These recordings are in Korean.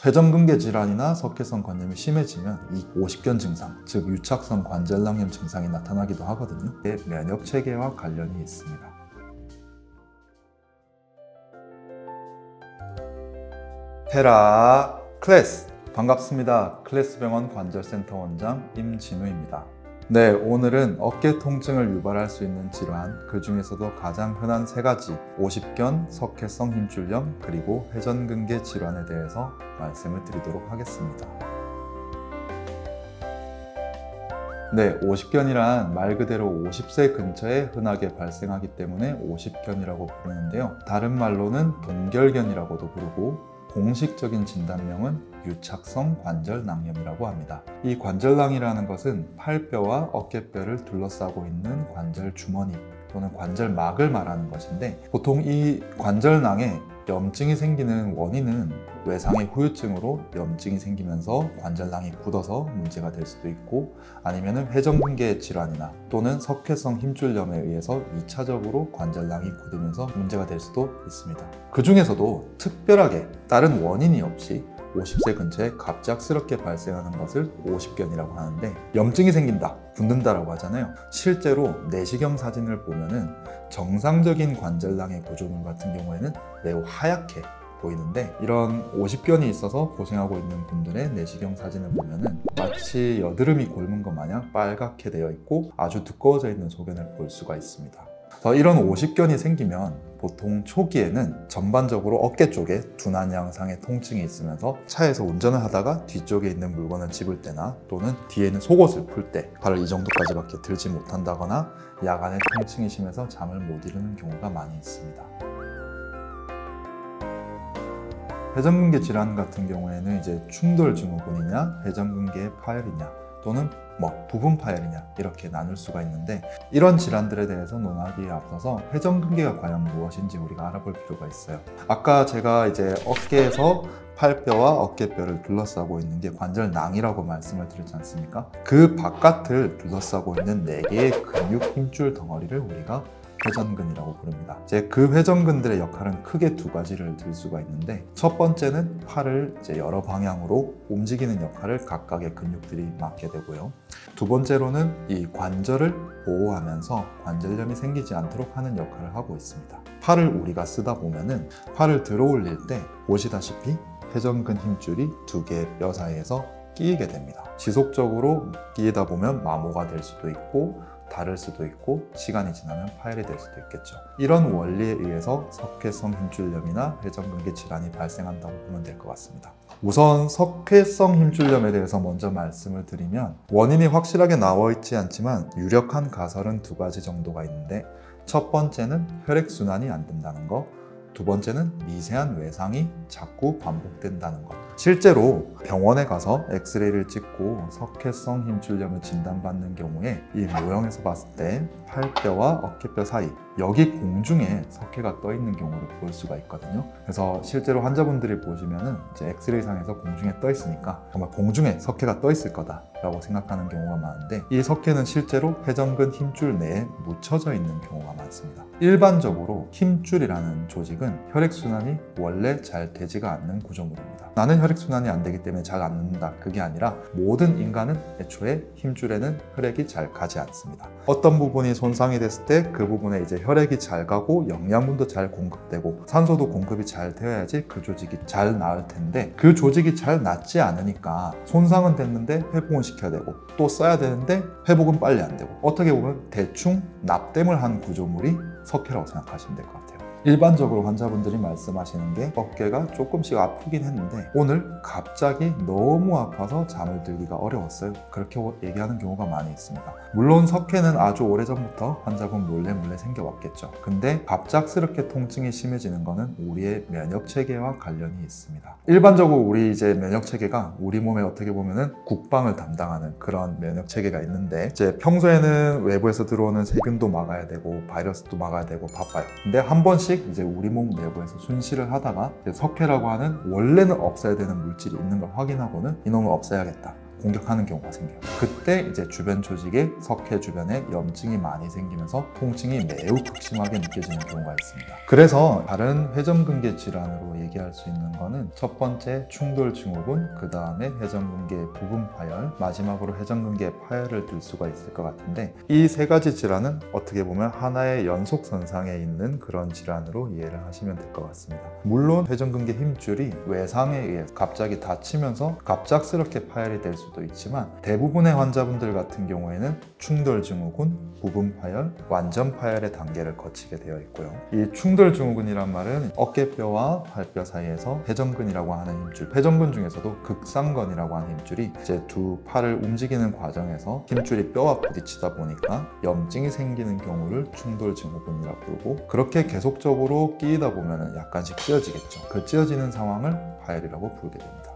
회전근개 질환이나 석회성 관염이 심해지면 이 오십견 증상, 즉 유착성 관절낭염 증상이 나타나기도 하거든요. 이게 면역 체계와 관련이 있습니다. 헤라클레스! 반갑습니다. 클래스병원 관절센터 원장 임진우입니다. 네, 오늘은 어깨 통증을 유발할 수 있는 질환, 그 중에서도 가장 흔한 세 가지, 오십견, 석회성 힘줄염, 그리고 회전근개 질환에 대해서 말씀을 드리도록 하겠습니다. 네, 오십견이란 말 그대로 50세 근처에 흔하게 발생하기 때문에 오십견이라고 부르는데요. 다른 말로는 동결견이라고도 부르고 공식적인 진단명은 유착성 관절낭염이라고 합니다. 이 관절낭이라는 것은 팔뼈와 어깨뼈를 둘러싸고 있는 관절 주머니 또는 관절막을 말하는 것인데, 보통 이 관절낭에 염증이 생기는 원인은 외상의 후유증으로 염증이 생기면서 관절낭이 굳어서 문제가 될 수도 있고, 아니면 회전근개 질환이나 또는 석회성 힘줄염에 의해서 2차적으로 관절낭이 굳으면서 문제가 될 수도 있습니다. 그 중에서도 특별하게 다른 원인이 없이 50세 근처에 갑작스럽게 발생하는 것을 오십견이라고 하는데, 염증이 생긴다, 붓는다라고 하잖아요. 실제로 내시경 사진을 보면은 정상적인 관절낭의 구조물 같은 경우에는 매우 하얗게 보이는데, 이런 오십견이 있어서 고생하고 있는 분들의 내시경 사진을 보면은 마치 여드름이 곪은 것 마냥 빨갛게 되어 있고 아주 두꺼워져 있는 소견을 볼 수가 있습니다. 이런 오십견이 생기면 보통 초기에는 전반적으로 어깨 쪽에 둔한 양상의 통증이 있으면서 차에서 운전을 하다가 뒤쪽에 있는 물건을 집을 때나 또는 뒤에 있는 속옷을 풀 때 발을 이 정도까지밖에 들지 못한다거나 야간에 통증이 심해서 잠을 못 이루는 경우가 많이 있습니다. 회전근개 질환 같은 경우에는 이제 충돌 증후군이냐, 회전근개의 파열이냐, 또는 부분 파열이냐, 이렇게 나눌 수가 있는데, 이런 질환들에 대해서 논하기에 앞서서 회전근개가 과연 무엇인지 우리가 알아볼 필요가 있어요. 아까 제가 이제 어깨에서 팔뼈와 어깨뼈를 둘러싸고 있는 게 관절낭이라고 말씀을 드렸지 않습니까? 그 바깥을 둘러싸고 있는 4개의 근육 힘줄 덩어리를 우리가 회전근이라고 부릅니다. 그 회전근들의 역할은 크게 두 가지를 들 수가 있는데, 첫 번째는 팔을 여러 방향으로 움직이는 역할을 각각의 근육들이 맡게 되고요. 두 번째로는 이 관절을 보호하면서 관절염이 생기지 않도록 하는 역할을 하고 있습니다. 팔을 우리가 쓰다 보면은 팔을 들어 올릴 때 보시다시피 회전근 힘줄이 두 개의 뼈 사이에서 끼이게 됩니다. 지속적으로 끼이다 보면 마모가 될 수도 있고 다를 수도 있고 시간이 지나면 파열이 될 수도 있겠죠. 이런 원리에 의해서 석회성 힘줄염이나 회전근개 질환이 발생한다고 보면 될 것 같습니다. 우선 석회성 힘줄염에 대해서 먼저 말씀을 드리면, 원인이 확실하게 나와 있지 않지만 유력한 가설은 두 가지 정도가 있는데, 첫 번째는 혈액순환이 안 된다는 거, 두 번째는 미세한 외상이 자꾸 반복된다는 것. 실제로 병원에 가서 엑스레이를 찍고 석회성 힘줄염을 진단받는 경우에 이 모형에서 봤을 때 팔뼈와 어깨뼈 사이, 여기 공중에 석회가 떠 있는 경우를 볼 수가 있거든요. 그래서 실제로 환자분들이 보시면은 엑스레이 상에서 공중에 떠 있으니까 정말 공중에 석회가 떠 있을 거다라고 생각하는 경우가 많은데, 이 석회는 실제로 회전근 힘줄 내에 묻혀져 있는 경우가 많습니다. 일반적으로 힘줄이라는 조직은 혈액순환이 원래 잘 되지가 않는 구조물입니다. 나는 혈액순환이 안 되기 때문에 잘 안 는다, 그게 아니라 모든 인간은 애초에 힘줄에는 혈액이 잘 가지 않습니다. 어떤 부분이 손상이 됐을 때 그 부분에 혈액이 잘 가고 영양분도 잘 공급되고 산소도 공급이 잘 되어야지 그 조직이 잘 나을 텐데, 그 조직이 잘 낫지 않으니까 손상은 됐는데 회복은 시켜야 되고 또 써야 되는데 회복은 빨리 안 되고, 어떻게 보면 대충 납땜을 한 구조물이 석회라고 생각하시면 될 것 같아요. 일반적으로 환자분들이 말씀하시는 게 어깨가 조금씩 아프긴 했는데 오늘 갑자기 너무 아파서 잠을 들기가 어려웠어요, 그렇게 얘기하는 경우가 많이 있습니다. 물론 석회는 아주 오래전부터 환자분 몰래 생겨왔겠죠. 근데 갑작스럽게 통증이 심해지는 거는 우리의 면역체계와 관련이 있습니다. 일반적으로 우리 면역체계가 우리 몸에 어떻게 보면은 국방을 담당하는 그런 면역체계가 있는데, 평소에는 외부에서 들어오는 세균도 막아야 되고 바이러스도 막아야 되고 바빠요. 근데 한 번씩 우리 몸 내부에서 순시를 하다가 석회라고 하는 원래는 없어야 되는 물질이 있는 걸 확인하고는 이놈을 없애야겠다, 공격하는 경우가 생겨요. 그때 이제 주변 조직의 석회 주변에 염증이 많이 생기면서 통증이 매우 극심하게 느껴지는 경우가 있습니다. 그래서 다른 회전근개 질환으로 얘기할 수 있는 거는 첫 번째 충돌 증후군, 그 다음에 회전근개 부분 파열, 마지막으로 회전근개 파열을 들 수가 있을 것 같은데, 이 세 가지 질환은 어떻게 보면 하나의 연속선상에 있는 그런 질환으로 이해를 하시면 될 것 같습니다. 물론 회전근개 힘줄이 외상에 의해 갑자기 다치면서 갑작스럽게 파열이 될 수도 있지만, 대부분의 환자분들 같은 경우에는 충돌 증후군, 부분 파열, 완전 파열의 단계를 거치게 되어 있고요. 이 충돌 증후군이란 말은 어깨뼈와 발뼈 사이에서 회전근이라고 하는 힘줄, 회전근 중에서도 극상근이라고 하는 힘줄이 이제 두 팔을 움직이는 과정에서 힘줄이 뼈와 부딪히다 보니까 염증이 생기는 경우를 충돌 증후군이라고 부르고, 그렇게 계속적으로 끼이다 보면 약간씩 찢어지겠죠. 그 찢어지는 상황을 파열이라고 부르게 됩니다.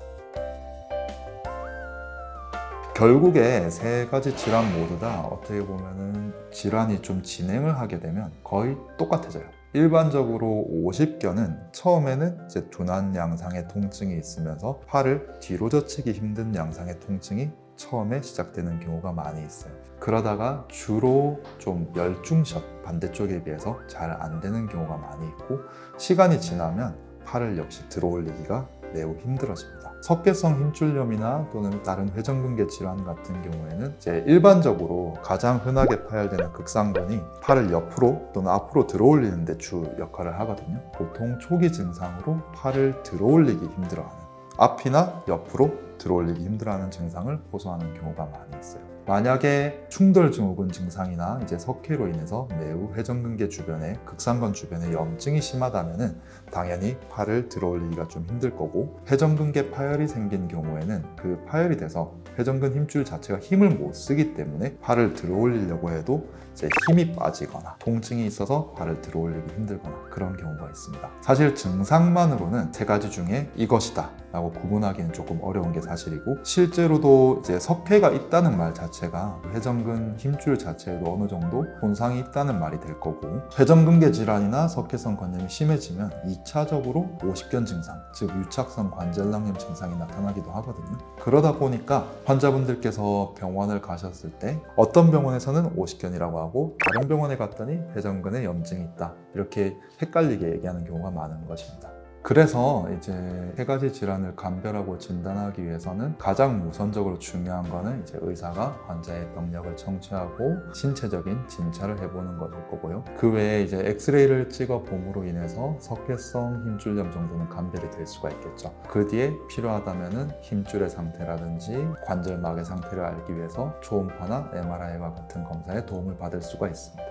결국에 세 가지 질환 모두 다 어떻게 보면은 질환이 좀 진행을 하게 되면 거의 똑같아져요. 일반적으로 오십견은 처음에는 이제 둔한 양상의 통증이 있으면서 팔을 뒤로 젖히기 힘든 양상의 통증이 처음에 시작되는 경우가 많이 있어요. 그러다가 주로 좀 열중샷, 반대쪽에 비해서 잘 안 되는 경우가 많이 있고, 시간이 지나면 팔을 역시 들어올리기가 매우 힘들어집니다. 석회성 힘줄염이나 또는 다른 회전근개 질환 같은 경우에는 이제 일반적으로 가장 흔하게 파열되는 극상근이 팔을 옆으로 또는 앞으로 들어올리는 데 주 역할을 하거든요. 보통 초기 증상으로 팔을 들어올리기 힘들어하는, 앞이나 옆으로 들어올리기 힘들어하는 증상을 호소하는 경우가 많이 있어요. 만약에 충돌 증후군 증상이나 이제 석회로 인해서 매우 회전근개 주변에, 극상근 주변에 염증이 심하다면은 당연히 팔을 들어올리기가 좀 힘들 거고, 회전근개 파열이 생긴 경우에는 그 파열이 돼서 회전근 힘줄 자체가 힘을 못 쓰기 때문에 팔을 들어올리려고 해도 이제 힘이 빠지거나 통증이 있어서 팔을 들어올리기 힘들거나 그런 경우가 있습니다. 사실 증상만으로는 세 가지 중에 이것이다 라고 구분하기는 조금 어려운 게 사실이고, 실제로도 이제 석회가 있다는 말 자체가 회전근 힘줄 자체에도 어느 정도 손상이 있다는 말이 될 거고, 회전근개 질환이나 석회성 관염이 심해지면 2차적으로 오십견 증상, 즉 유착성 관절낭염 증상이 나타나기도 하거든요. 그러다 보니까 환자분들께서 병원을 가셨을 때 어떤 병원에서는 오십견이라고 하고 다른 병원에 갔더니 회전근에 염증이 있다, 이렇게 헷갈리게 얘기하는 경우가 많은 것입니다. 그래서 이제 세 가지 질환을 감별하고 진단하기 위해서는 가장 우선적으로 중요한 거는 이제 의사가 환자의 병력을 청취하고 신체적인 진찰을 해보는 것일 거고요. 그 외에 이제 엑스레이를 찍어 봄으로 인해서 석회성 힘줄염 정도는 감별이 될 수가 있겠죠. 그 뒤에 필요하다면은 힘줄의 상태라든지 관절막의 상태를 알기 위해서 초음파나 MRI와 같은 검사에 도움을 받을 수가 있습니다.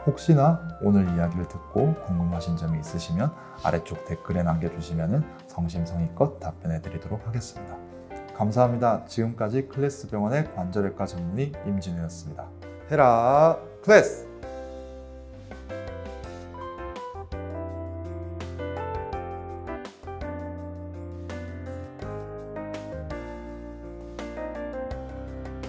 혹시나 오늘 이야기를 듣고 궁금하신 점이 있으시면 아래쪽 댓글에 남겨주시면 성심성의껏 답변해 드리도록 하겠습니다. 감사합니다. 지금까지 클래스병원의 관절외과 전문의 임진우였습니다. 헤라 클래스!